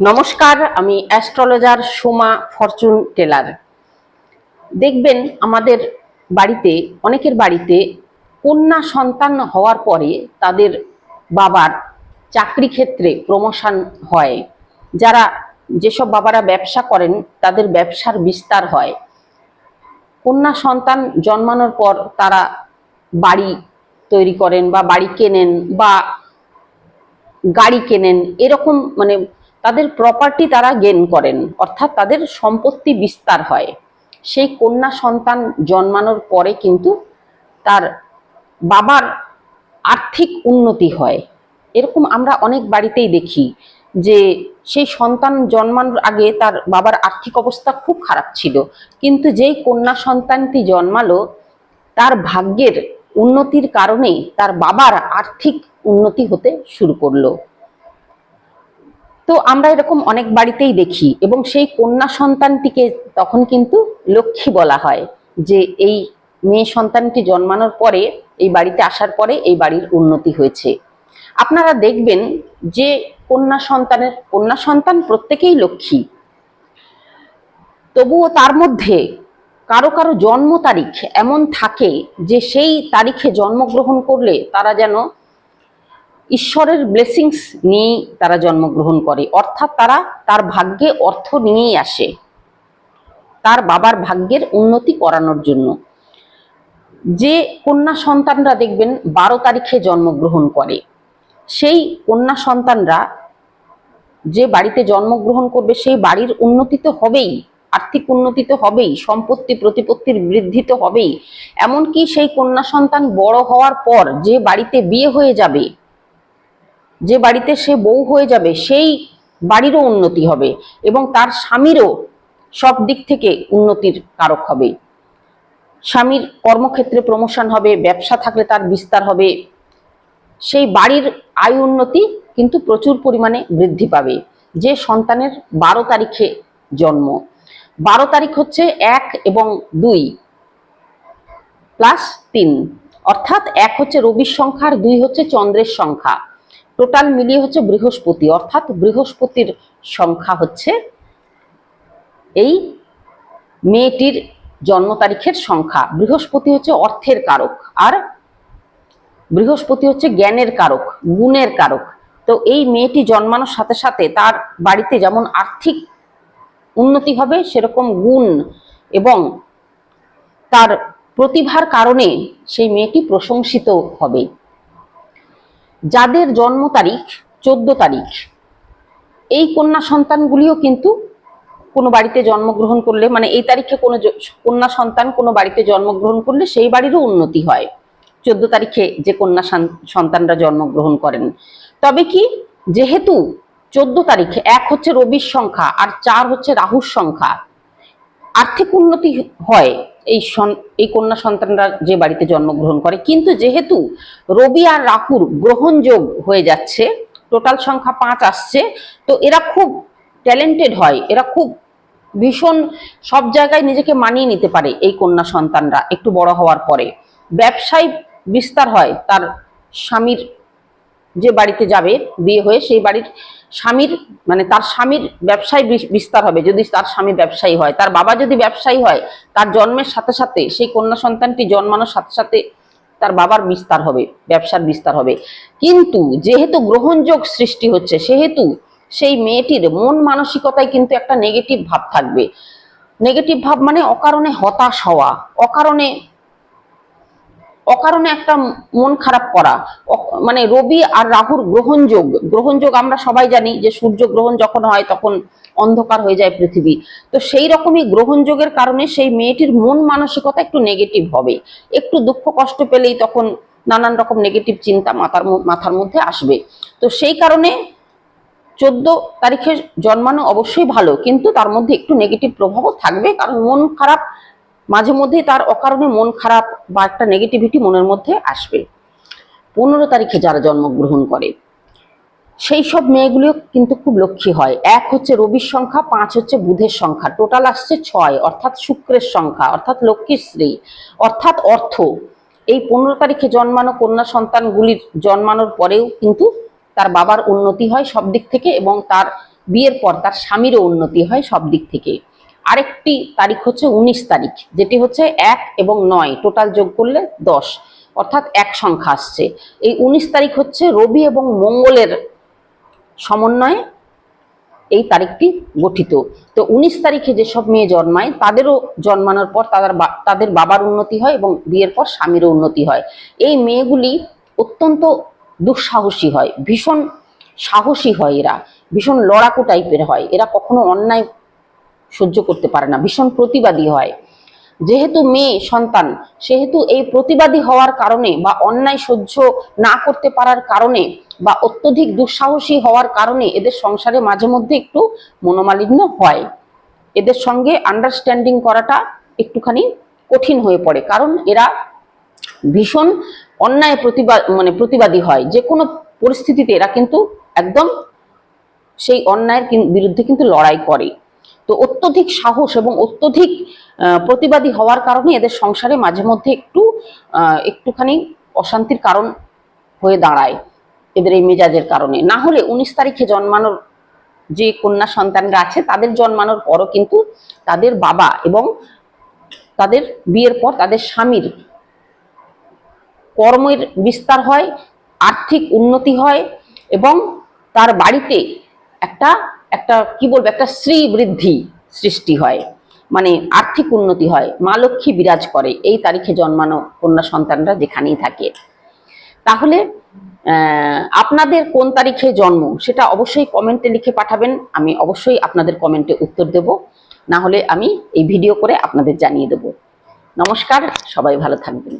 নমস্কার, আমি astrologer Soma Fortune teller. দেখবেন আমাদের বাড়িতে, অনেকের বাড়িতে কন্যা সন্তান হওয়ার পরে তাদের বাবার চাকরি ক্ষেত্রে প্রমোশন হয়। যেসব বাবারা ব্যবসা করেন তাদের ব্যবসার বিস্তার হয়। কন্যা সন্তান জন্মানোর পর তারা বাড়ি তৈরি করেন বা বাড়ি কেনেন বা গাড়ি কেনেন, এরকম মানে তাদের প্রপার্টি তারা গেইন করেন, অর্থাৎ তাদের সম্পত্তি বিস্তার হয়। সেই কন্যা সন্তান জন্মানোর পরে কিন্তু তার বাবার আর্থিক উন্নতি হয়। এরকম আমরা অনেক বাড়িতেই দেখি যে সেই সন্তান জন্মানোর আগে তার বাবার আর্থিক অবস্থা খুব খারাপ ছিল, কিন্তু যেই কন্যা সন্তানটি জন্মালো তার ভাগ্যের উন্নতির কারণে তার বাবার আর্থিক উন্নতি হতে শুরু করলো। তো আমরা এরকম অনেক বাড়িতেই দেখি, এবং সেই কন্যা সন্তানটিকে তখন কিন্তু লক্ষ্মী বলা হয়, যে এই মেয়ে সন্তানটি জন্মানোর পরে, এই বাড়িতে আসার পরে এই বাড়ির উন্নতি হয়েছে। আপনারা দেখবেন যে কন্যা সন্তান প্রত্যেকেই লক্ষ্মী, তবুও তার মধ্যে কারো কারো জন্ম তারিখ এমন থাকে যে সেই তারিখে জন্মগ্রহণ করলে তারা যেন ঈশ্বরের ব্লেসিংস নিয়ে তারা জন্মগ্রহণ করে, অর্থাৎ তারা তার ভাগ্যে অর্থ নিয়েই আসে তার বাবার ভাগ্যের উন্নতি করানোর জন্য। যে কন্যা সন্তানরা দেখবেন 12 তারিখে জন্মগ্রহণ করে, সেই কন্যা সন্তানরা যে বাড়িতে জন্মগ্রহণ করবে সেই বাড়ির উন্নতি তো হবেই, আর্থিক উন্নতি তো হবেই, সম্পত্তি প্রতিপত্তির বৃদ্ধি তো হবেই। এমনকি সেই কন্যা সন্তান বড় হওয়ার পর যে বাড়িতে বিয়ে হয়ে যাবে, যে বাড়িতে সে বউ হয়ে যাবে, সেই বাড়িরও উন্নতি হবে এবং তার স্বামীরও সব দিক থেকে উন্নতির কারক হবে। স্বামীর কর্মক্ষেত্রে প্রমোশন হবে, ব্যবসা থাকলে তার বিস্তার হবে, সেই বাড়ির আয় উন্নতি কিন্তু প্রচুর পরিমাণে বৃদ্ধি পাবে। যে সন্তানের 12 তারিখে জন্ম, 12 তারিখ হচ্ছে 1 এবং 2 প্লাস 3, অর্থাৎ 1 হচ্ছে রবির সংখ্যা আর 2 হচ্ছে চন্দ্রের সংখ্যা, টোটাল মিলিয়ে হচ্ছে বৃহস্পতি, অর্থাৎ বৃহস্পতির সংখ্যা হচ্ছে এই মেয়েটির জন্ম তারিখের সংখ্যা। বৃহস্পতি হচ্ছে অর্থের কারক, আর বৃহস্পতি হচ্ছে জ্ঞানের কারক, গুণের কারক। তো এই মেয়েটি জন্মানোর সাথে সাথে তার বাড়িতে যেমন আর্থিক উন্নতি হবে, সেরকম গুণ এবং তার প্রতিভার কারণে সেই মেয়েটি প্রশংসিত হবে। যাদের জন্ম তারিখ 14 তারিখ, এই কন্যা সন্তানগুলিও কিন্তু কোনো বাড়িতে জন্মগ্রহণ করলে, মানে এই তারিখে কোনো কন্যা সন্তান কোনো বাড়িতে জন্মগ্রহণ করলে সেই বাড়িরও উন্নতি হয় 14 তারিখে যে কন্যা সন্তানরা জন্মগ্রহণ করেন। তবে কি, যেহেতু 14 তারিখে 1 হচ্ছে রবির সংখ্যা আর 4 হচ্ছে রাহুর সংখ্যা, আর্থিক উন্নতি হয় এই কন্যা সন্তানরা যে বাড়িতে জন্মগ্রহণ করে। কিন্তু যেহেতু রবি আর রাহুর গ্রহণ যোগ হয়ে যাচ্ছে, টোটাল সংখ্যা 5 আসছে, তো এরা খুব ট্যালেন্টেড হয়, এরা খুব ভীষণ সব জায়গায় নিজেকে মানিয়ে নিতে পারে। এই কন্যা সন্তানরা একটু বড় হওয়ার পরে ব্যবসায় বিস্তার হয়, তার স্বামীর যে বাড়িতে যাবে বিয়ে হয়ে, সেই বাড়ির স্বামীর মানে তার স্বামীর ব্যবসায় বিস্তার হবে। যদি তার স্বামী ব্যবসায়ী হয়, তার বাবা যদি ব্যবসায়ী হয়, তার জন্মের সাথে সাথে সেই কন্যা সন্তানটি জন্মানোর সাথে সাথে তার বাবার বিস্তার হবে, ব্যবসার বিস্তার হবে। কিন্তু যেহেতু গ্রহণযোগ সৃষ্টি হচ্ছে, সেহেতু সেই মেয়েটির মন মানসিকতায় কিন্তু একটা নেগেটিভ ভাব থাকবে। নেগেটিভ ভাব মানে অকারণে হতাশ হওয়া, অকারণে একটা মন খারাপ করা। মানে রবি আর রাহুর গ্রহণযোগ আমরা সবাই জানি যে সূর্য গ্রহণ যখন হয় তখন অন্ধকার হয়ে যায় পৃথিবী। তো সেই রকমই গ্রহণযোগের কারণে সেই মেয়েটির মন মানসিকতা একটু নেগেটিভ হবে, একটু দুঃখ কষ্ট পেলেই তখন নানান রকম নেগেটিভ চিন্তা মাথার মধ্যে আসবে। তো সেই কারণে 14 তারিখে জন্মানো অবশ্যই ভালো, কিন্তু তার মধ্যে একটু নেগেটিভ প্রভাবও থাকবে, কারণ মন খারাপ মাঝে মধ্যেই তার অকারণে মন খারাপ বা একটা নেগেটিভিটি মনের মধ্যে আসবে। 15 তারিখে যারা জন্মগ্রহণ করে সেই সব মেয়েগুলিও কিন্তু খুব লক্ষ্মী হয়। 1 হচ্ছে রবির সংখ্যা, 5 হচ্ছে বুধের সংখ্যা, টোটাল আসছে 6, অর্থাৎ শুক্রের সংখ্যা, অর্থাৎ লক্ষ্মীশ্রী, অর্থাৎ অর্থ। এই 15 তারিখে জন্মানো কন্যা সন্তানগুলির জন্মানোর পরেও কিন্তু তার বাবার উন্নতি হয় সব দিক থেকে, এবং তার বিয়ের পর তার স্বামীরও উন্নতি হয় সব দিক থেকে। আরেকটি তারিখ হচ্ছে 19 তারিখ, যেটি হচ্ছে 1 এবং 9 টোটাল যোগ করলে 10, অর্থাৎ এক সংখ্যা আসছে। এই 19 তারিখ হচ্ছে রবি এবং মঙ্গলের সমন্বয়ে এই তারিখটি গঠিত। তো 19 তারিখে যেসব মেয়ে জন্মায় তাদেরও জন্মানোর পর তাদের বাবার উন্নতি হয় এবং বিয়ের পর স্বামীরও উন্নতি হয়। এই মেয়েগুলি অত্যন্ত দুঃসাহসী হয়, ভীষণ সাহসী হয়, এরা ভীষণ লড়াকু টাইপের হয়, এরা কখনো অন্যায় সহ্য করতে পারে না, ভীষণ প্রতিবাদী হয়। যেহেতু মেয়ে সন্তান, সেহেতু এই প্রতিবাদী হওয়ার কারণে বা অন্যায় সহ্য না করতে পারার কারণে বা অত্যধিক দুঃসাহসী হওয়ার কারণে এদের সংসারে মাঝে মধ্যে একটু মনোমালিন্য হয়। এদের সঙ্গে আন্ডারস্ট্যান্ডিং করাটা একটুখানি কঠিন হয়ে পড়ে, কারণ এরা ভীষণ অন্যায় প্রতিবাদী হয়। যে কোনো পরিস্থিতিতে এরা কিন্তু একদম সেই অন্যায়ের বিরুদ্ধে কিন্তু লড়াই করে। তো অত্যধিক সাহস এবং অত্যধিক প্রতিবাদী হওয়ার কারণে এদের সংসারে মাঝে মধ্যে একটুখানি অশান্তির কারণ হয়ে দাঁড়ায়, এদের এই মেজাজের কারণে। না হলে 19 তারিখে জন্মানোর যে কন্যা সন্তানরা আছে তাদের জন্মানোর পরও কিন্তু তাদের বাবা এবং তাদের বিয়ের পর তাদের স্বামীর কর্মের বিস্তার হয়, আর্থিক উন্নতি হয় এবং তার বাড়িতে একটা একটা কি বলবো, একটা শ্রী বৃদ্ধি সৃষ্টি হয়, মানে আর্থিক উন্নতি হয়, মা লক্ষ্মী বিরাজ করে এই তারিখে জন্মানো কন্যা সন্তানরা যেখানেই থাকে। তাহলে আপনাদের কোন তারিখে জন্ম সেটা অবশ্যই কমেন্টে লিখে পাঠাবেন, আমি অবশ্যই আপনাদের কমেন্টে উত্তর দেব, না হলে আমি এই ভিডিও করে আপনাদের জানিয়ে দেব। নমস্কার, সবাই ভালো থাকবেন।